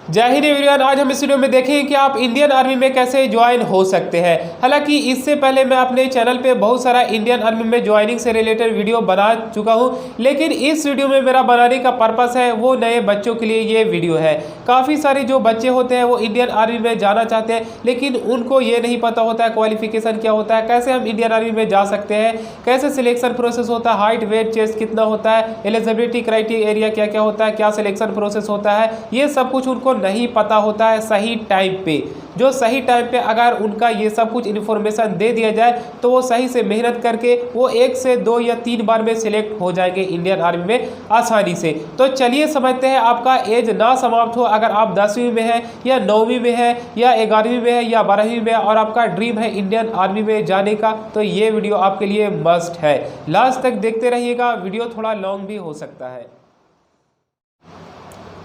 जय हिंद एवरीवन। आज हम इस वीडियो में देखेंगे कि आप इंडियन आर्मी में कैसे ज्वाइन हो सकते हैं। हालांकि इससे पहले मैं अपने चैनल पे बहुत सारा इंडियन आर्मी में ज्वाइनिंग से रिलेटेड वीडियो बना चुका हूं, लेकिन इस वीडियो में मेरा बनाने का पर्पस है वो नए बच्चों के लिए ये वीडियो है। काफ़ी सारे जो बच्चे होते हैं वो इंडियन आर्मी में जाना चाहते हैं, लेकिन उनको ये नहीं पता होता है क्वालिफिकेशन क्या होता है, कैसे हम इंडियन आर्मी में जा सकते हैं, कैसे सिलेक्शन प्रोसेस होता है, हाइट वेट चेस्ट कितना होता है, एलिजिबिलिटी क्राइटेरिया क्या क्या होता है, क्या सिलेक्शन प्रोसेस होता है, ये सब कुछ उनको नहीं पता होता है सही टाइम पे। जो सही टाइम पे अगर उनका ये सब कुछ इन्फॉर्मेशन दे दिया जाए तो वो सही से मेहनत करके वो 1 से 2 या 3 बार में सिलेक्ट हो जाएंगे इंडियन आर्मी में आसानी से। तो चलिए समझते हैं, आपका एज ना समाप्त हो, अगर आप 10वीं में है या 9वीं में है या 11वीं में है या 12वीं में है और आपका ड्रीम है इंडियन आर्मी में जाने का, तो ये वीडियो आपके लिए मस्ट है। लास्ट तक देखते रहिएगा, वीडियो थोड़ा लॉन्ग भी हो सकता है।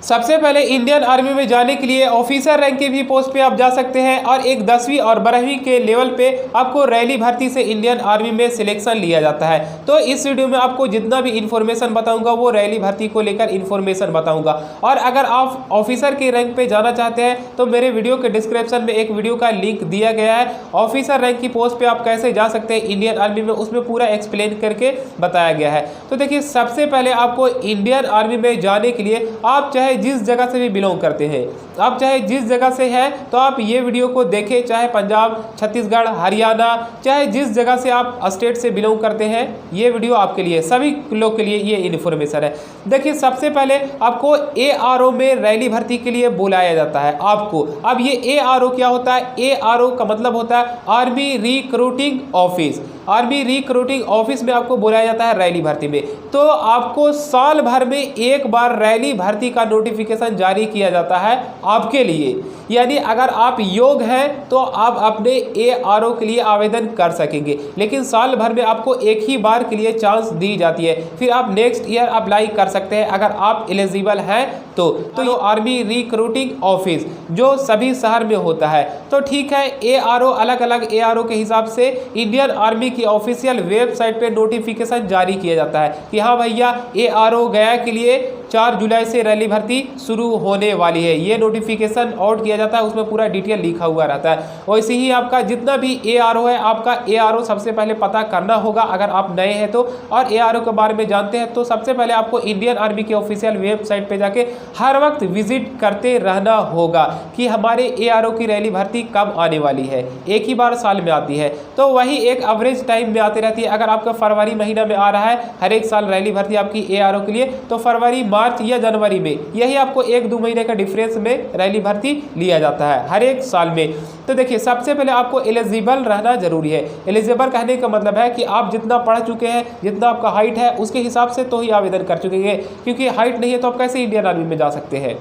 सबसे पहले इंडियन आर्मी में जाने के लिए ऑफिसर रैंक के भी पोस्ट पे आप जा सकते हैं और एक 10वीं और 12वीं के लेवल पे आपको रैली भर्ती से इंडियन आर्मी में सिलेक्शन लिया जाता है। तो इस वीडियो में आपको जितना भी इन्फॉर्मेशन बताऊंगा वो रैली भर्ती को लेकर इन्फॉर्मेशन बताऊंगा। और अगर आप ऑफिसर के रैंक पे जाना चाहते हैं तो मेरे वीडियो के डिस्क्रिप्शन में एक वीडियो का लिंक दिया गया है, ऑफिसर रैंक की पोस्ट पर आप कैसे जा सकते हैं इंडियन आर्मी में, उसमें पूरा एक्सप्लेन करके बताया गया है। तो देखिए, सबसे पहले आपको इंडियन आर्मी में जाने के लिए आप चाहे जिस जगह से भी बिलोंग करते हैं, आप चाहे जिस जगह से हैं, तो आप ये वीडियो को देखें, चाहे पंजाब, छत्तीसगढ़, हरियाणा, चाहे जिस जगह से आप स्टेट से बिलोंग करते हैं, ये वीडियो आपके लिए, सभी लोग के लिए ये इन्फॉर्मेशन है। देखिए, सबसे पहले आपको ARO में रैली भर्ती के लिए बुलाया जाता है आपको। अब ये ARO क्या होता है? ARO का मतलब होता है army recruiting office. Army recruiting office में आपको बुलाया जाता है रैली भर्ती में। तो आपको साल भर में एक बार रैली भर्ती का नोटिफिकेशन जारी किया जाता है आपके लिए। यानी अगर आप योग्य हैं तो आप अपने ARO के लिए आवेदन कर सकेंगे, लेकिन साल भर में आपको एक ही बार के लिए चांस दी जाती है, फिर आप नेक्स्ट ईयर अप्लाई कर सकते हैं अगर आप एलिजिबल हैं तो ये आर्मी रिक्रूटिंग ऑफिस जो सभी शहर में होता है। तो ठीक है, ARO अलग अलग ARO के हिसाब से इंडियन आर्मी की ऑफिशियल वेबसाइट पे नोटिफिकेशन जारी किया जाता है कि हाँ भैया, ARO गया के लिए 4 जुलाई से रैली भर्ती शुरू होने वाली है। ये नोटिफिकेशन आउट किया जाता है, उसमें पूरा डिटेल लिखा हुआ रहता है। वैसे ही आपका जितना भी ARO है, आपका ARO सबसे पहले पता करना होगा अगर आप नए हैं तो। और ARO के बारे में जानते हैं तो सबसे पहले आपको इंडियन आर्मी की ऑफिशियल वेबसाइट पे जाके हर वक्त विजिट करते रहना होगा कि हमारे ARO की रैली भर्ती कब आने वाली है। एक ही बार साल में आती है, तो वही एक एवरेज टाइम में आती रहती है। अगर आपका फरवरी महीना में आ रहा है हर एक साल रैली भर्ती आपकी ARO के लिए, तो फरवरी, मार्च या जनवरी में, यही आपको 1-2 महीने का डिफरेंस में रैली भर्ती लिया जाता है हर एक साल में। तो देखिए, सबसे पहले आपको एलिजिबल रहना जरूरी है। एलिजिबल कहने का मतलब है कि आप जितना पढ़ चुके हैं, जितना आपका हाइट है उसके हिसाब से तो ही आवेदन कर चुके हैं, क्योंकि हाइट नहीं है तो आप कैसे इंडियन आर्मी में जा सकते हैं।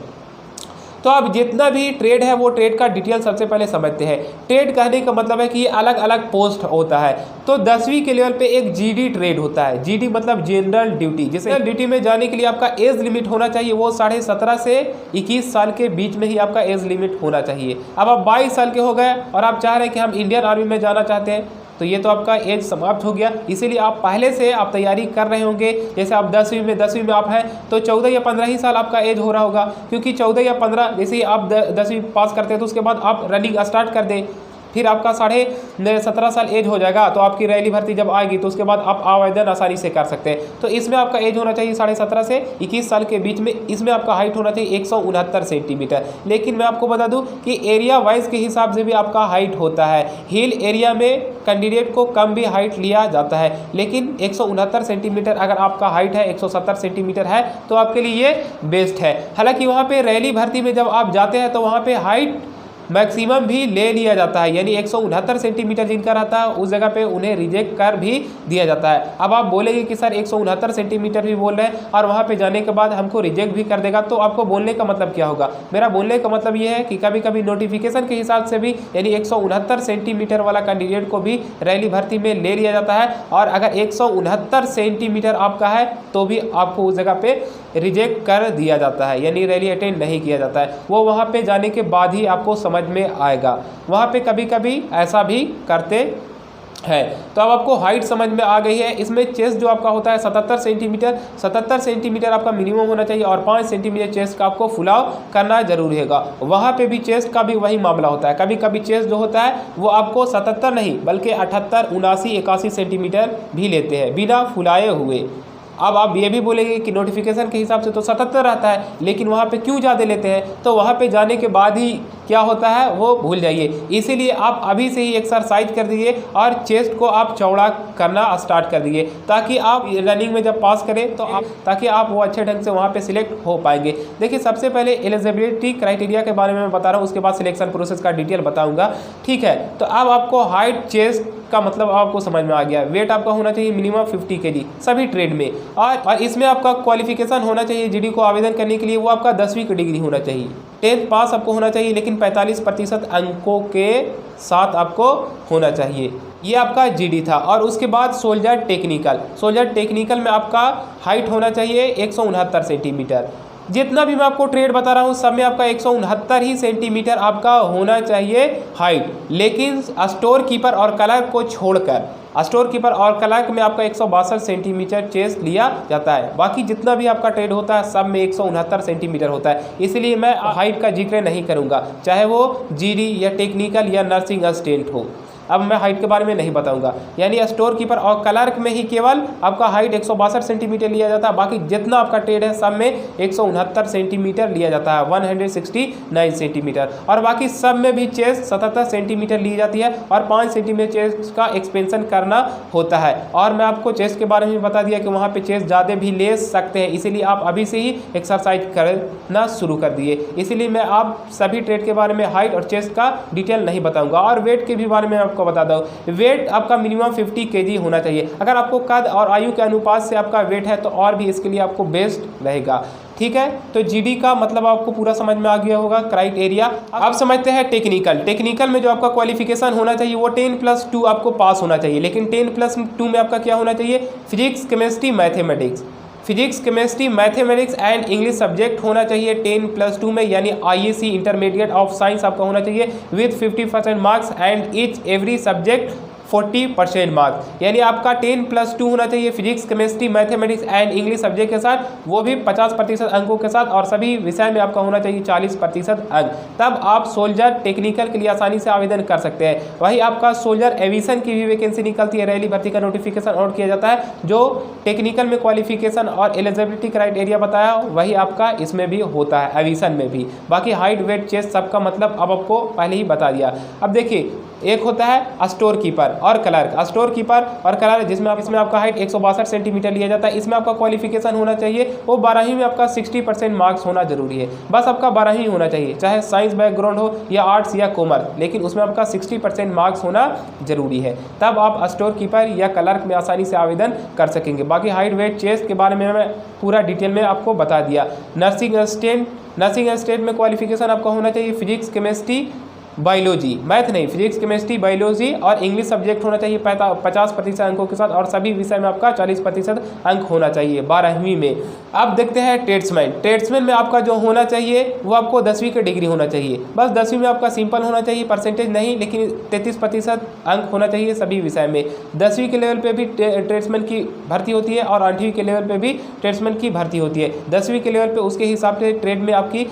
तो आप जितना भी ट्रेड है वो ट्रेड का डिटेल सबसे पहले समझते हैं। ट्रेड कहने का मतलब है कि ये अलग अलग पोस्ट होता है। तो 10वीं के लेवल पे एक GD ट्रेड होता है। GD मतलब जनरल ड्यूटी। जिसे ड्यूटी में जाने के लिए आपका एज लिमिट होना चाहिए वो 17.5 से 21 साल के बीच में ही आपका एज लिमिट होना चाहिए। अब आप 22 साल के हो गए और आप चाह रहे हैं कि हम इंडियन आर्मी में जाना चाहते हैं, तो ये तो आपका एज समाप्त हो गया। इसीलिए आप पहले से आप तैयारी कर रहे होंगे। जैसे आप 10वीं में आप हैं तो 14 या 15 ही साल आपका एज हो रहा होगा, क्योंकि 14 या 15 जैसे ही आप 10वीं पास करते हैं तो उसके बाद आप रनिंग स्टार्ट कर दें, फिर आपका 17.5 साल एज हो जाएगा। तो आपकी रैली भर्ती जब आएगी तो उसके बाद आप आवेदन आसानी से कर सकते हैं। तो इसमें आपका एज होना चाहिए 17.5 से 21 साल के बीच में। इसमें आपका हाइट होना चाहिए 169 सेंटीमीटर। लेकिन मैं आपको बता दूं कि एरिया वाइज के हिसाब से भी आपका हाइट होता है। हिल एरिया में कैंडिडेट को कम भी हाइट लिया जाता है, लेकिन 169 सेंटीमीटर अगर आपका हाइट है, 170 सेंटीमीटर है, तो आपके लिए ये बेस्ट है। हालांकि वहाँ पे रैली भर्ती में जब आप जाते हैं तो वहाँ पे हाइट मैक्सिमम भी ले लिया जाता है, यानी 169 सेंटीमीटर जिनका रहता है उस जगह पे उन्हें रिजेक्ट कर भी दिया जाता है। अब आप बोलेंगे कि सर 169 सेंटीमीटर भी बोल रहे हैं और वहाँ पे जाने के बाद हमको रिजेक्ट भी कर देगा, तो आपको बोलने का मतलब क्या होगा? मेरा बोलने का मतलब ये है कि कभी कभी नोटिफिकेशन के हिसाब से भी यानी 169 सेंटीमीटर वाला कैंडिडेट को भी रैली भर्ती में ले लिया जाता है, और अगर 169 सेंटीमीटर आपका है तो भी आपको उस जगह पे रिजेक्ट कर दिया जाता है, यानी रैली अटेंड नहीं किया जाता है। वो वहाँ पे जाने के बाद ही आपको समझ में आएगा। वहाँ पे कभी कभी ऐसा भी करते है। तो अब आपको हाइट समझ में आ गई है। इसमें चेस्ट जो आपका होता है 77 सेंटीमीटर, 77 सेंटीमीटर आपका मिनिमम होना चाहिए और 5 सेंटीमीटर चेस्ट का आपको फुलाव करना जरूरी होगा। वहाँ पे भी चेस्ट का भी वही मामला होता है, कभी कभी चेस्ट जो होता है वो आपको 77 नहीं बल्कि 78, 79, 81 सेंटीमीटर भी लेते हैं बिना फुलाए हुए। अब आप ये भी बोलेंगे कि नोटिफिकेशन के हिसाब से तो 77 रहता है, लेकिन वहाँ पे क्यों ज़्यादा लेते हैं? तो वहाँ पे जाने के बाद ही क्या होता है वो भूल जाइए। इसीलिए आप अभी से ही एक्सरसाइज कर दीजिए और चेस्ट को आप चौड़ा करना स्टार्ट कर दीजिए, ताकि आप रनिंग में जब पास करें तो आप वो अच्छे ढंग से वहाँ पे सिलेक्ट हो पाएंगे। देखिए, सबसे पहले एलिजिबिलिटी क्राइटेरिया के बारे में मैं बता रहा हूँ, उसके बाद सिलेक्शन प्रोसेस का डिटेल बताऊँगा, ठीक है। तो अब आपको हाइट, चेस्ट का मतलब आपको समझ में आ गया। वेट आपका होना चाहिए मिनिमम 50 kg सभी ट्रेड में, और इसमें आपका क्वालिफिकेशन होना चाहिए जीडी को आवेदन करने के लिए, वो आपका 10वीं की डिग्री होना चाहिए। 10th पास आपको होना चाहिए, लेकिन 45% अंकों के साथ आपको होना चाहिए। ये आपका जीडी था। और उसके बाद सोल्जर टेक्निकल में आपका हाइट होना चाहिए 169 सेंटीमीटर। जितना भी मैं आपको ट्रेड बता रहा हूँ सब में आपका 169 ही सेंटीमीटर आपका होना चाहिए हाइट। लेकिन स्टोर कीपर और क्लर्क को छोड़कर, स्टोर कीपर और क्लर्क में आपका 162 सेंटीमीटर चेस्ट लिया जाता है। बाकी जितना भी आपका ट्रेड होता है सब में 169 सेंटीमीटर होता है। इसलिए मैं हाइट का जिक्र नहीं करूँगा, चाहे वो जीडी या टेक्निकल या नर्सिंग असिस्टेंट हो। अब मैं हाइट के बारे में नहीं बताऊंगा। यानी स्टोर कीपर और क्लर्क में ही केवल आपका हाइट 162 सेंटीमीटर लिया जाता है। बाकी जितना आपका ट्रेड है सब में 169 सेंटीमीटर लिया जाता है, 169 सेंटीमीटर। और बाकी सब में भी चेस्ट 77 सेंटीमीटर ली जाती है और 5 सेंटीमीटर चेस्ट का एक्सपेंशन करना होता है। और मैं आपको चेस्ट के बारे में बता दिया कि वहाँ पर चेस्ट ज़्यादा भी ले सकते हैं, इसीलिए आप अभी से ही एक्सरसाइज करना शुरू कर दिए। इसीलिए मैं आप सभी ट्रेड के बारे में हाइट और चेस्ट का डिटेल नहीं बताऊँगा। और वेट के भी बारे में को बता दो, वेट आपका मिनिमम 50 kg होना चाहिए। अगर आपको कद और आयु के अनुपात से आपका वेट है तो और भी इसके लिए आपको बेस्ट रहेगा, ठीक है। तो जीडी का मतलब आपको पूरा समझ में आ गया होगा क्राइटेरिया। अब समझते हैं टेक्निकल में जो आपका क्वालिफिकेशन होना चाहिए वो 10+2 आपको पास होना चाहिए। लेकिन 10+2 में आपका क्या होना चाहिए? Physics, chemistry, mathematics and English subject होना चाहिए 10+2 में, यानी आईएससी इंटरमीडिएट ऑफ साइंस आपका होना चाहिए with 50% marks and each every subject 40% marks. यानी आपका 10+2 होना चाहिए physics, chemistry, mathematics and English subject के साथ, वो भी 50% अंकों के साथ, और सभी विषय में आपका होना चाहिए 40% अंक। तब आप सोल्जर टेक्निकल के लिए आसानी से आवेदन कर सकते हैं। वही आपका सोल्जर एविएशन की भी वैकेंसी निकलती है, रैली भर्ती का नोटिफिकेशन आउट किया जाता है। जो टेक्निकल में क्वालिफिकेशन और एलिजिबिलिटी क्राइटेरिया बताया वही आपका इसमें भी होता है, एविएशन में भी। बाकी हाइट, वेट, चेस्ट सबका मतलब अब आपको पहले ही बता दिया। अब देखिए, एक होता है स्टोर कीपर और क्लर्क। स्टोर कीपर और क्लर्क जिसमें इसमें आपका हाइट 162 सेंटीमीटर लिया जाता है। इसमें आपका क्वालिफिकेशन होना चाहिए वो 12वीं में आपका 60% मार्क्स होना जरूरी है। बस आपका 12वीं होना चाहिए, चाहे साइंस बैकग्राउंड हो या आर्ट्स या कॉमर्स, लेकिन उसमें आपका 60% मार्क्स होना जरूरी है। तब आप स्टोर कीपर या क्लर्क में आसानी से आवेदन कर सकेंगे। बाकी हाइट, वेट, चेस्ट के बारे में मैं पूरा डिटेल में आपको बता दिया। नर्सिंग असिस्टेंट में क्वालिफिकेशन आपका होना चाहिए फिजिक्स, केमिस्ट्री, बायोलॉजी, मैथ नहीं, फिजिक्स, केमिस्ट्री, बायोलॉजी और इंग्लिश सब्जेक्ट होना चाहिए 50% अंकों के साथ, और सभी विषय में आपका 40% अंक होना चाहिए 12वीं में। अब देखते हैं ट्रेड्समैन में आपका जो होना चाहिए वो आपको 10वीं की डिग्री होना चाहिए। बस 10वीं में आपका सिंपल होना चाहिए, परसेंटेज नहीं, लेकिन 33% अंक होना चाहिए सभी विषय में। 10वीं के लेवल पे भी ट्रेड्समैन की भर्ती होती है और 8वीं के लेवल पे भी ट्रेड्समैन की भर्ती होती है। 10वीं के लेवल पे उसके हिसाब से ट्रेड में आपकी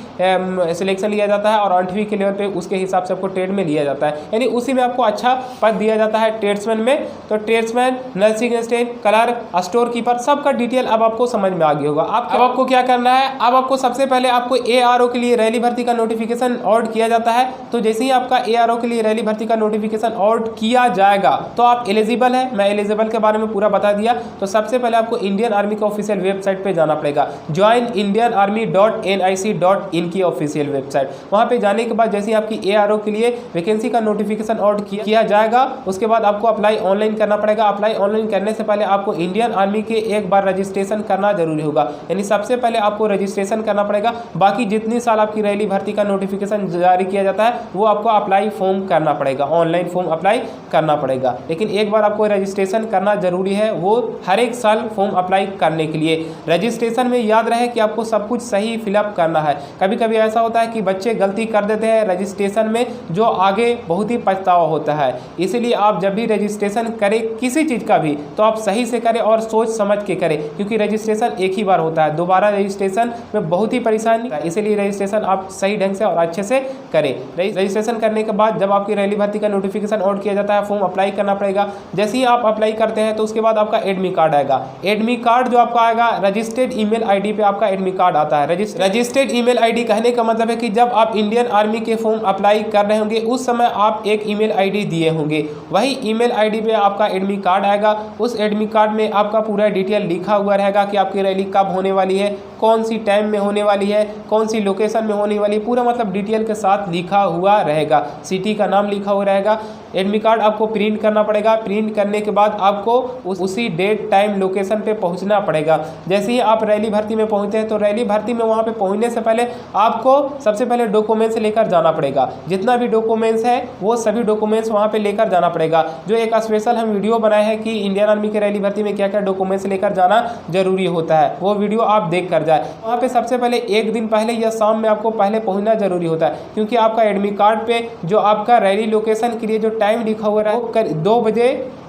सिलेक्शन लिया जाता है, और 8वीं के लेवल पे उसके हिसाब से आपको ट्रेड में लिया जाता है, यानी उसी में आपको अच्छा पद दिया जाता है ट्रेड्समैन में। तो tradesman, nursing assistant, clerk, store keeper सबका डिटेल अब आपको समझ में आ गया होगा। अब आपको क्या करना है? अब आपको सबसे पहले आपको एआरओ के लिए रैली भर्ती का नोटिफिकेशन आउट किया जाता है। तो जैसे ही आपका एआरओ के लिए रैली भर्ती का नोटिफिकेशन आउट किया जाएगा तो आप एलिजिबल है। मैं एलिजिबल के बारे में पूरा बता दिया। तो सबसे पहले आपको इंडियन आर्मी का ऑफिशियल वेबसाइट पे जाना पड़ेगा, joinindianarmy.nic की ऑफिशियल वेबसाइट। वहाँ पे जाने के बाद जैसे ही आपकी एआरओ के लिए वैकेंसी का नोटिफिकेशन आउट किया जाएगा, उसके बाद आपको अप्लाई ऑनलाइन करना पड़ेगा। अप्लाई ऑनलाइन करने से पहले आपको इंडियन आर्मी के एक बार रजिस्ट्रेशन करना जरूरी होगा, यानी सबसे पहले आपको रजिस्ट्रेशन करना पड़ेगा। बाकी जितनी साल आपकी रैली भर्ती का नोटिफिकेशन जारी किया जाता है वो आपको अप्लाई फॉर्म करना पड़ेगा, ऑनलाइन फॉर्म अप्लाई करना पड़ेगा। लेकिन एक बार आपको रजिस्ट्रेशन करना जरूरी है, वो हर एक साल फॉर्म अप्लाई करने के लिए। रजिस्ट्रेशन में याद रहे कि आपको सब कुछ सही फिलअप करना है। कभी कभी ऐसा होता है कि बच्चे गलती कर देते हैं रजिस्ट्रेशन में, जो आगे बहुत ही पछतावा होता है। इसलिए आप जब भी रजिस्ट्रेशन करें किसी चीज़ का भी तो आप सही से करें और सोच समझ के करें, क्योंकि रजिस्ट्रेशन एक ही बार होता है, दोबारा रजिस्ट्रेशन में बहुत ही परेशानी है। इसीलिए रजिस्ट्रेशन आप सही ढंग से और अच्छे से करें। रजिस्ट्रेशन करने के बाद जब आपकी रैली भर्ती का नोटिफिकेशन आउट किया जाता है, फॉर्म अप्लाई करना पड़ेगा। जैसे ही आप अप्लाई करते हैं तो उसके बाद आपका एडमिट कार्ड आएगा। एडमिट कार्ड जो आपका आएगा, रजिस्टर्ड ईमेल आईडी पे आपका एडमिट कार्ड आता है। रजिस्टर्ड ईमेल आईडी कहने का मतलब है कि जब आप इंडियन आर्मी के फॉर्म अप्लाई कर रहे होंगे उस समय आप एक ईमेल आईडी दिए होंगे, वही ईमेल आईडी पे आपका एडमिट कार्ड आएगा। उस एडमिट कार्ड में आपका पूरा डिटेल लिखा हुआ रहेगा कि आपकी रैली कब होने वाली है, कौन सी टाइम में होने वाली है, कौन सी लोकेशन में होने वाली है, पूरा मतलब डिटेल के साथ लिखा हुआ रहेगा, सिटी का नाम लिखा हुआ रहेगा। एडमिट कार्ड आपको प्रिंट करना पड़ेगा। प्रिंट करने के बाद आपको उसी डेट टाइम लोकेशन पे पहुंचना पड़ेगा। जैसे ही आप रैली भर्ती में पहुंचते हैं तो रैली भर्ती में वहां पे पहुंचने से पहले आपको सबसे पहले डॉक्यूमेंट्स लेकर जाना पड़ेगा। जितना भी डॉक्यूमेंट्स है वो सभी डॉक्यूमेंट्स वहां पे लेकर जाना पड़ेगा। जो एक स्पेशल हम वीडियो बनाए हैं कि इंडियन आर्मी के रैली भर्ती में क्या क्या डॉक्यूमेंट्स लेकर जाना जरूरी होता है, वो वीडियो आप देख कर जाए। वहाँ पे सबसे पहले एक दिन पहले या शाम में आपको पहले पहुंचना जरूरी होता है, क्योंकि आपका एडमिट कार्ड पे जो आपका रैली लोकेशन के लिए जो टाइम लिखा हुआ है वो 2 बजे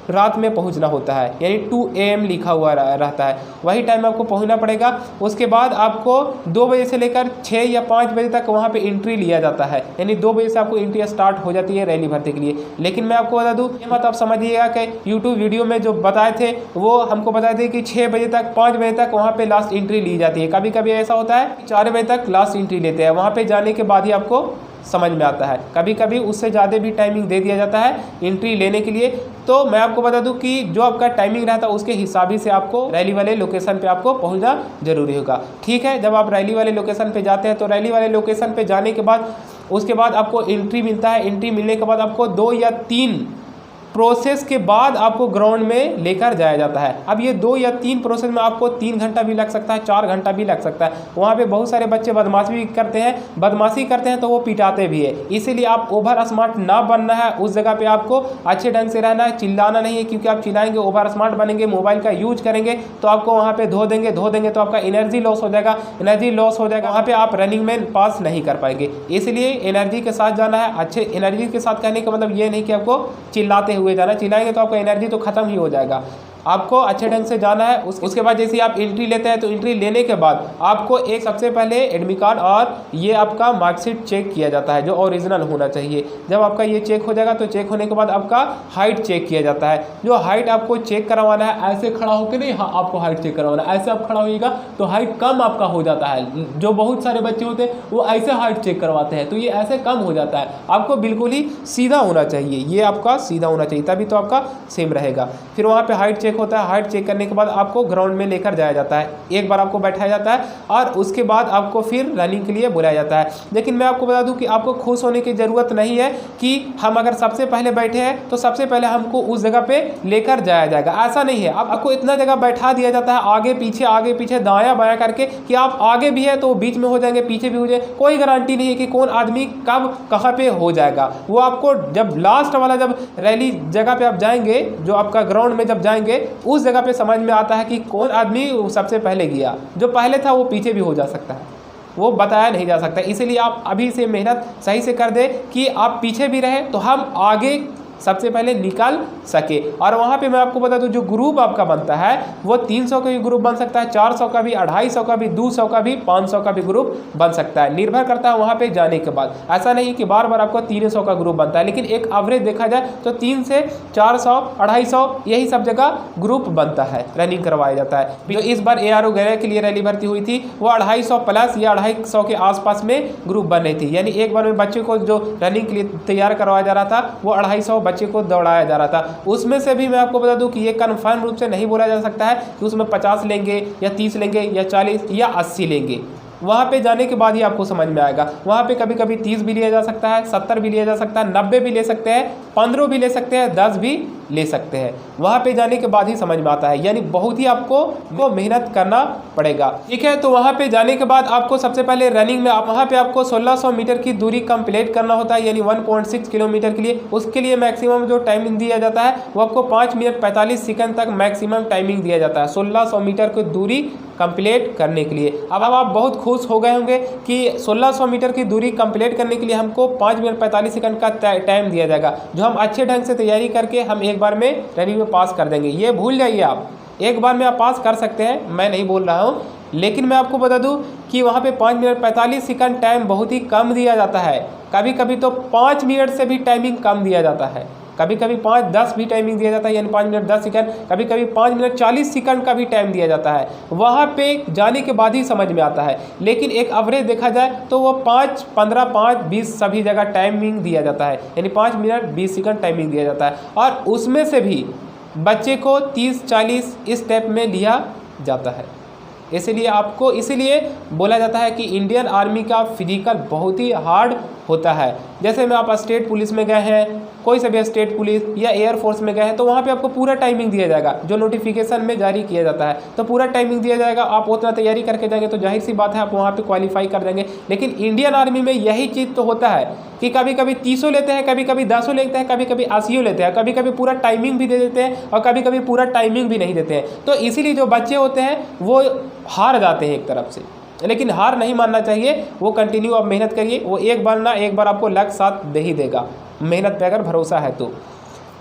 रात में पहुंचना होता है, यानी 2 AM लिखा हुआ रहता है, वही टाइम आपको पहुंचना पड़ेगा। उसके बाद आपको 2 बजे से लेकर 6 या 5 बजे तक वहां पे एंट्री लिया जाता है, यानी 2 बजे से आपको एंट्री स्टार्ट हो जाती है रैली भर्ती के लिए। लेकिन मैं आपको बता दूं, ये मत आप समझिएगा कि यूट्यूब वीडियो में जो बताए थे वो हमको बताए थे कि 6 बजे तक 5 बजे तक वहाँ पे लास्ट एंट्री ली जाती है। कभी कभी ऐसा होता है 4 बजे तक लास्ट एंट्री लेते हैं, वहाँ पे जाने के बाद ही आपको समझ में आता है। कभी कभी उससे ज़्यादा भी टाइमिंग दे दिया जाता है एंट्री लेने के लिए। तो मैं आपको बता दूं कि जो आपका टाइमिंग रहता है उसके हिसाब से आपको रैली वाले लोकेशन पे आपको पहुंचना जरूरी होगा। ठीक है, जब आप रैली वाले लोकेशन पे जाते हैं तो रैली वाले लोकेशन पे जाने के बाद उसके बाद आपको एंट्री मिलता है। एंट्री मिलने के बाद आपको 2 या 3 प्रोसेस के बाद आपको ग्राउंड में लेकर जाया जाता है। अब ये 2 या 3 प्रोसेस में आपको 3 घंटा भी लग सकता है, 4 घंटा भी लग सकता है। वहाँ पे बहुत सारे बच्चे बदमाशी करते हैं तो वो पिटाते भी है। इसीलिए आप ओवर स्मार्ट ना बनना है, उस जगह पे आपको अच्छे ढंग से रहना है, चिल्लाना नहीं है, क्योंकि आप चिल्लाएंगे ओवर स्मार्ट बनेंगे, मोबाइल का यूज करेंगे तो आपको वहाँ पे धो देंगे तो आपका एनर्जी लॉस हो जाएगा। वहाँ पे आप रनिंग में पास नहीं कर पाएंगे। इसलिए एनर्जी के साथ जाना है। अच्छे एनर्जी के साथ कहने का मतलब ये नहीं कि आपको चिल्लाते हुए जाना, चिल्लाएंगे तो आपका एनर्जी तो खत्म ही हो जाएगा। आपको अच्छे ढंग से जाना है। उसके बाद जैसे आप एंट्री लेते हैं तो एंट्री लेने के बाद आपको एक सबसे पहले एडमिट कार्ड और ये आपका मार्कशीट चेक किया जाता है, जो ओरिजिनल होना चाहिए। जब आपका ये चेक हो जाएगा तो चेक होने के बाद आपका हाइट चेक किया जाता है। जो हाइट आपको चेक करवाना है, ऐसे खड़ा होकर नहीं, हाँ आपको हाइट चेक करवाना है। ऐसे आप खड़ा होइएगा तो हाइट कम आपका हो जाता है। जो बहुत सारे बच्चे होते हैं वो ऐसे हाइट चेक करवाते हैं तो ये ऐसे कम हो जाता है। आपको बिल्कुल ही सीधा होना चाहिए, ये आपका सीधा होना चाहिए, तभी तो आपका सेम रहेगा। फिर वहाँ पे हाइट चेक होता है। हाइट चेक करने के बाद आपको ग्राउंड में लेकर जाया जाता है। एक बार आपको बैठाया जाता है और उसके बाद आपको फिर रनिंग के लिए बुलाया जाता है। लेकिन मैं आपको बता दूं कि आपको खुश होने की ज़रूरत नहीं है कि हम अगर सबसे पहले बैठे हैं तो सबसे पहले हमको उस जगह पे लेकर जाया जाएगा, ऐसा नहीं है। आपको इतना जगह बैठा दिया जाता है आगे पीछे दायां बायां करके कि आप आगे भी है तो बीच में हो जाएंगे, पीछे भी हो जाए। कोई गारंटी नहीं है कि कौन आदमी कब कहाँ पे हो जाएगा। वो आपको जब लास्ट वाला जब रैली जगह पे आप जाएंगे, जो आपका ग्राउंड में जब जाएंगे उस जगह पे समझ में आता है कि कौन आदमी सबसे पहले गया। जो पहले था वो पीछे भी हो जा सकता है, वो बताया नहीं जा सकता। इसीलिए आप अभी से मेहनत सही से कर दे कि आप पीछे भी रहे तो हम आगे सबसे पहले निकल सके। और वहाँ पे मैं आपको बता दूं जो ग्रुप आपका बनता है वो 300 का भी ग्रुप बन सकता है, 400 का भी, 250 का भी, 200 का भी, 500 का भी ग्रुप बन सकता है। निर्भर करता है वहाँ पे जाने के बाद। ऐसा नहीं कि बार बार आपको 300 का ग्रुप बनता है, लेकिन एक एवरेज देखा जाए तो 3 से 400, 250 यही सब जगह ग्रुप बनता है, रनिंग करवाया जाता है। जो इस बार ARO वगैरह के लिए रैली भर्ती हुई थी वो 250 प्लस या 250 के आसपास में ग्रुप बन रही थी। यानी एक बार में बच्चे को जो रनिंग के लिए तैयार करवाया जा रहा था वो 250 बच्चे को दौड़ाया जा रहा था। उसमें से भी मैं आपको बता दूं कि ये कन्फर्म रूप से नहीं बोला जा सकता है कि उसमें 50 लेंगे या 30 लेंगे या 40 या 80 लेंगे। वहाँ पे जाने के बाद ही आपको समझ में आएगा। वहाँ पे कभी कभी 30 भी लिया जा सकता है, 70 भी लिया जा सकता है, 90 भी ले सकते हैं, 15 भी ले सकते हैं, 10 भी ले सकते हैं। वहाँ पे जाने के बाद ही समझ में आता है, यानी बहुत ही आपको मेहनत करना पड़ेगा। ठीक है, तो वहाँ पे जाने के बाद आपको सबसे पहले रनिंग में वहाँ पे आपको 1600 मीटर की दूरी कंप्लीट करना होता है, यानी 1.6 किलोमीटर के लिए। उसके लिए मैक्सिमम जो टाइमिंग दिया जाता है वो आपको 5 मिनट 45 सेकंड तक मैक्सिमम टाइमिंग दिया जाता है 1600 मीटर की दूरी कंप्लीट करने के लिए। अब आप बहुत खुश हो गए होंगे कि 1600 मीटर की दूरी कंप्लीट करने के लिए हमको 5 मिनट 45 सेकंड का टाइम दिया जाएगा, जो हम अच्छे ढंग से तैयारी करके हम एक बार में रनिंग में पास कर देंगे। ये भूल जाइए, आप एक बार में आप पास कर सकते हैं, मैं नहीं बोल रहा हूँ, लेकिन मैं आपको बता दूं कि वहाँ पे 5 मिनट 45 सेकंड टाइम बहुत ही कम दिया जाता है। कभी कभी तो 5 मिनट से भी टाइमिंग कम दिया जाता है, कभी कभी 5-10 भी टाइमिंग दिया जाता है, यानी 5 मिनट 10 सेकंड, कभी कभी 5 मिनट 40 सेकंड का भी टाइम दिया जाता है। वहाँ पे जाने के बाद ही समझ में आता है, लेकिन एक एवरेज देखा जाए तो वो 5, 15, 5, 20 सभी जगह टाइमिंग दिया जाता है, यानी 5 मिनट 20 सेकंड टाइमिंग दिया जाता है। और उसमें से भी बच्चे को 30-40 इस स्टेप में लिया जाता है। इसीलिए बोला जाता है कि इंडियन आर्मी का फिजिकल बहुत ही हार्ड होता है। जैसे में आप स्टेट पुलिस में गए हैं, कोई से भी स्टेट पुलिस या एयरफोर्स में गए हैं, तो वहाँ पे आपको पूरा टाइमिंग दिया जाएगा, जो नोटिफिकेशन में जारी किया जाता है, तो पूरा टाइमिंग दिया जाएगा। आप उतना तैयारी करके जाएंगे तो जाहिर सी बात है आप वहाँ पे क्वालिफाई कर देंगे। लेकिन इंडियन आर्मी में यही चीज़ तो होता है कि कभी कभी 30 लेते हैं, कभी कभी 10 लेते हैं, कभी कभी 80 लेते हैं, कभी कभी पूरा टाइमिंग भी दे देते हैं और कभी कभी पूरा टाइमिंग भी नहीं देते हैं। तो इसीलिए जो बच्चे होते हैं वो हार जाते हैं एक तरफ से, लेकिन हार नहीं मानना चाहिए। वो कंटिन्यू आप मेहनत करिए, वो एक बार ना एक बार आपको लक साथ दे ही देगा, मेहनत पे अगर भरोसा है तो।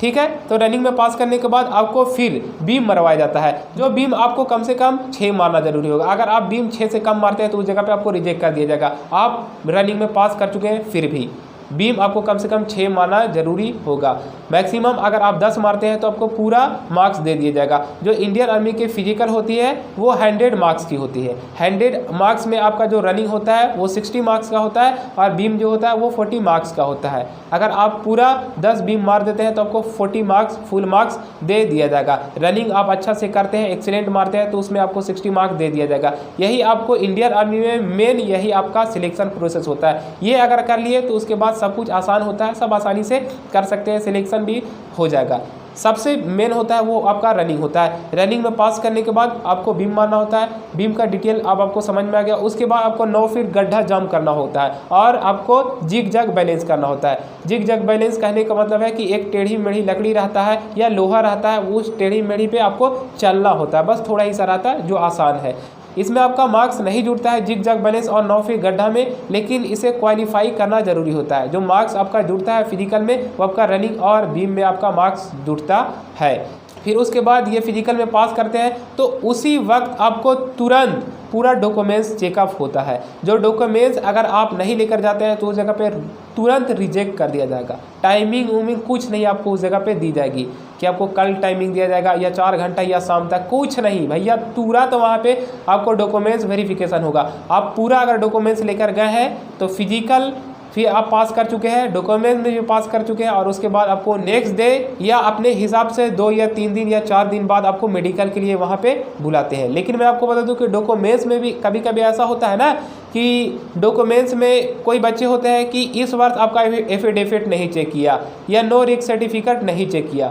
ठीक है, तो रनिंग में पास करने के बाद आपको फिर बीम मरवाया जाता है, जो बीम आपको कम से कम 6 मारना जरूरी होगा। अगर आप बीम 6 से कम मारते हैं तो उस जगह पे आपको रिजेक्ट कर दिया जाएगा। आप रनिंग में पास कर चुके हैं, फिर भी बीम आपको कम से कम 6 मारना जरूरी होगा। मैक्सिमम अगर आप 10 मारते हैं तो आपको पूरा मार्क्स दे दिया जाएगा। जो इंडियन आर्मी की फिजिकल होती है वो 100 मार्क्स की होती है। 100 मार्क्स में आपका जो रनिंग होता है वो 60 मार्क्स का होता है और बीम जो होता है वो 40 मार्क्स का होता है। अगर आप पूरा 10 बीम मार देते हैं तो आपको 40 मार्क्स फुल मार्क्स दे दिया जाएगा। रनिंग आप अच्छा से करते हैं, एक्सीलेंट मारते हैं, तो उसमें आपको 60 मार्क्स दे दिया जाएगा। यही आपको इंडियन आर्मी में मेन यही आपका सिलेक्शन प्रोसेस होता है। ये अगर कर लिए तो उसके बाद सब कुछ आसान होता है, सब आसानी से कर सकते हैं, सिलेक्शन भी हो जाएगा। सबसे मेन होता है वो आपका रनिंग होता है। रनिंग में पास करने के बाद आपको बीम मारना होता है। बीम का डिटेल अब आपको समझ में आ गया। उसके बाद आपको 9 फीट गड्ढा जंप करना होता है और आपको जिग जैग बैलेंस करना होता है। जिग जैग बैलेंस कहने का मतलब है कि एक टेढ़ी मेढ़ी लकड़ी रहता है या लोहा रहता है, उस टेढ़ी मेढ़ी पे आपको चलना होता है, बस थोड़ा ही सा रहता है जो आसान है। इसमें आपका मार्क्स नहीं जुड़ता है जिग जैग बैलेंस और 9 फीट गड्ढा में, लेकिन इसे क्वालिफाई करना जरूरी होता है। जो मार्क्स आपका जुड़ता है फिजिकल में वो आपका रनिंग और बीम में आपका मार्क्स जुड़ता है। फिर उसके बाद ये फिजिकल में पास करते हैं तो उसी वक्त आपको तुरंत पूरा डॉक्यूमेंट्स चेकअप होता है। जो डॉक्यूमेंट्स अगर आप नहीं लेकर जाते हैं तो उस जगह पे तुरंत रिजेक्ट कर दिया जाएगा। टाइमिंग वूमिंग कुछ नहीं आपको उस जगह पे दी जाएगी कि आपको कल टाइमिंग दिया जाएगा या 4 घंटा या शाम तक, कुछ नहीं भैया। तुरंत वहाँ पे आपको डॉक्यूमेंट्स वेरिफिकेशन होगा। आप पूरा अगर डॉक्यूमेंट्स लेकर गए हैं तो फिजिकल फिर आप पास कर चुके हैं, डॉक्यूमेंट में भी पास कर चुके हैं, और उसके बाद आपको नेक्स्ट डे या अपने हिसाब से 2 या 3 दिन या 4 दिन बाद आपको मेडिकल के लिए वहाँ पे बुलाते हैं। लेकिन मैं आपको बता दूं कि डॉक्यूमेंट्स में भी कभी कभी ऐसा होता है ना कि डॉक्यूमेंट्स में कोई बच्चे होते हैं कि इस वर्ष आपका एफिडेविट नहीं चेक किया या नो रिस्क सर्टिफिकेट नहीं चेक किया,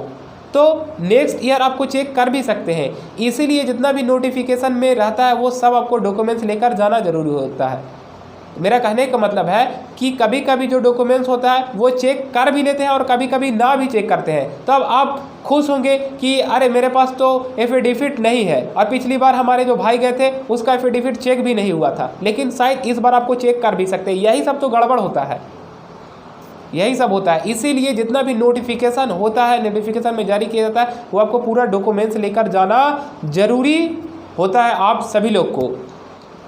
तो नेक्स्ट ईयर आपको चेक कर भी सकते हैं। इसीलिए जितना भी नोटिफिकेशन में रहता है वो सब आपको डॉक्यूमेंट्स लेकर जाना जरूरी होता है। मेरा कहने का मतलब है कि कभी कभी जो डॉक्यूमेंट्स होता है वो चेक कर भी लेते हैं और कभी कभी ना भी चेक करते हैं। तो अब आप खुश होंगे कि अरे मेरे पास तो एफिडेविट नहीं है, और पिछली बार हमारे जो भाई गए थे उसका एफिडेविट चेक भी नहीं हुआ था, लेकिन शायद इस बार आपको चेक कर भी सकते हैं। यही सब तो गड़बड़ होता है, यही सब होता है। इसीलिए जितना भी नोटिफिकेशन होता है, नोटिफिकेशन में जारी किया जाता है, वो आपको पूरा डॉक्यूमेंट्स लेकर जाना जरूरी होता है आप सभी लोग को,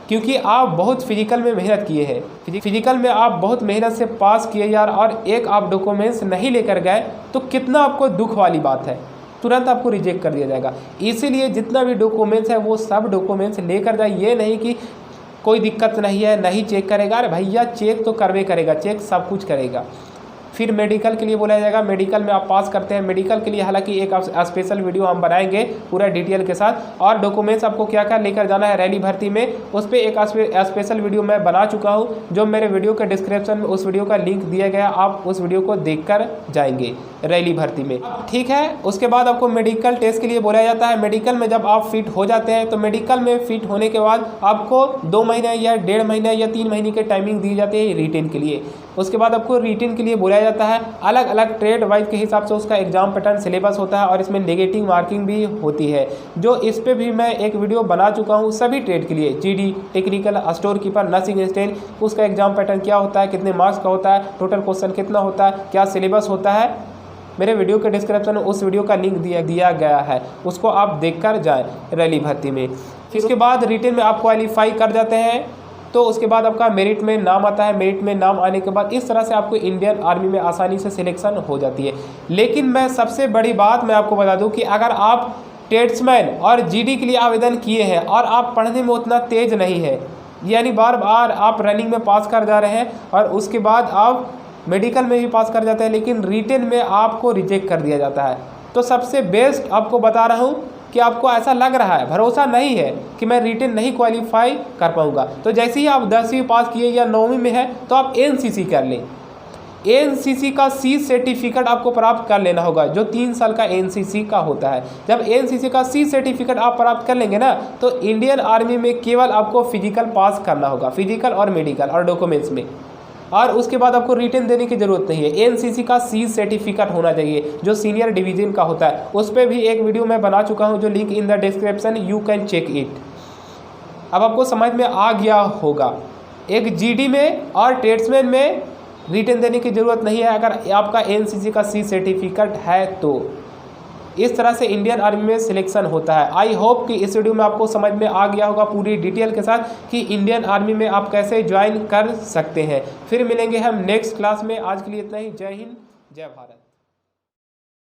क्योंकि आप बहुत फिजिकल में मेहनत किए हैं। फिजिकल में आप बहुत मेहनत से पास किए यार, और एक आप डॉक्यूमेंट्स नहीं लेकर गए तो कितना आपको दुख वाली बात है, तुरंत आपको रिजेक्ट कर दिया जाएगा। इसीलिए जितना भी डॉक्यूमेंट्स है वो सब डॉक्यूमेंट्स लेकर जाए। ये नहीं कि कोई दिक्कत नहीं है, नहीं चेक करेगा, अरे भैया चेक तो करवे करेगा, चेक सब कुछ करेगा। फिर मेडिकल के लिए बोला जाएगा, मेडिकल में आप पास करते हैं। मेडिकल के लिए हालांकि एक स्पेशल वीडियो हम बनाएंगे पूरा डिटेल के साथ, और डॉक्यूमेंट्स आपको क्या क्या लेकर जाना है रैली भर्ती में, उस पर एक स्पेशल वीडियो मैं बना चुका हूँ, जो मेरे वीडियो के डिस्क्रिप्शन में उस वीडियो का लिंक दिया गया, आप उस वीडियो को देखकर जाएंगे रैली भर्ती में, ठीक है। उसके बाद आपको मेडिकल टेस्ट के लिए बोला जाता है। मेडिकल में जब आप फिट हो जाते हैं तो मेडिकल में फिट होने के बाद आपको 2 महीने या 1.5 महीने या 3 महीने की टाइमिंग दी जाती है रिटेन के लिए। उसके बाद आपको रिटेन के लिए बोला जाता है। अलग अलग ट्रेड वाइज के हिसाब से उसका एग्जाम पैटर्न सिलेबस होता है और इसमें नेगेटिव मार्किंग भी होती है, जो इस पर भी मैं एक वीडियो बना चुका हूँ सभी ट्रेड के लिए। GD, technical, store keeper, nursing assistant, उसका एग्जाम पैटर्न क्या होता है, कितने मार्क्स का होता है, टोटल क्वेश्चन कितना होता है, क्या सिलेबस होता है, मेरे वीडियो के डिस्क्रिप्शन में उस वीडियो का लिंक दिया गया है, उसको आप देखकर जाएं रैली भर्ती में। फिर उसके बाद रिटेन में आप क्वालिफाई कर जाते हैं तो उसके बाद आपका मेरिट में नाम आता है। मेरिट में नाम आने के बाद इस तरह से आपको इंडियन आर्मी में आसानी से सिलेक्शन हो जाती है। लेकिन मैं सबसे बड़ी बात मैं आपको बता दूं कि अगर आप ट्रेड्समैन और जीडी के लिए आवेदन किए हैं और आप पढ़ने में उतना तेज नहीं है, यानी बार बार आप रनिंग में पास कर जा रहे हैं और उसके बाद आप मेडिकल में भी पास कर जाते हैं, लेकिन रिटेन में आपको रिजेक्ट कर दिया जाता है, तो सबसे बेस्ट आपको बता रहा हूँ कि आपको ऐसा लग रहा है, भरोसा नहीं है कि मैं रिटेन नहीं क्वालिफाई कर पाऊंगा, तो जैसे ही आप 10वीं पास किए या 9वीं में है तो आप एनसीसी कर लें। एनसीसी का सी सर्टिफिकेट आपको प्राप्त कर लेना होगा, जो 3 साल का एनसीसी का होता है। जब एनसीसी का सी सर्टिफिकेट आप प्राप्त कर लेंगे ना, तो इंडियन आर्मी में केवल आपको फिजिकल पास करना होगा, फिजिकल और मेडिकल और डॉक्यूमेंट्स में, और उसके बाद आपको रिटेन देने की ज़रूरत नहीं है। एनसीसी का सी सर्टिफिकेट होना चाहिए, जो सीनियर डिवीजन का होता है। उस पर भी एक वीडियो मैं बना चुका हूं, जो link in the description, you can check it. अब आपको समझ में आ गया होगा, एक जीडी में और ट्रेड्समैन में रिटेन देने की ज़रूरत नहीं है अगर आपका एनसीसी का सी सर्टिफिकेट है तो। इस तरह से इंडियन आर्मी में सिलेक्शन होता है। आई होप कि इस वीडियो में आपको समझ में आ गया होगा पूरी डिटेल के साथ कि इंडियन आर्मी में आप कैसे ज्वाइन कर सकते हैं। फिर मिलेंगे हम नेक्स्ट क्लास में। आज के लिए इतना ही। जय हिंद, जय भारत।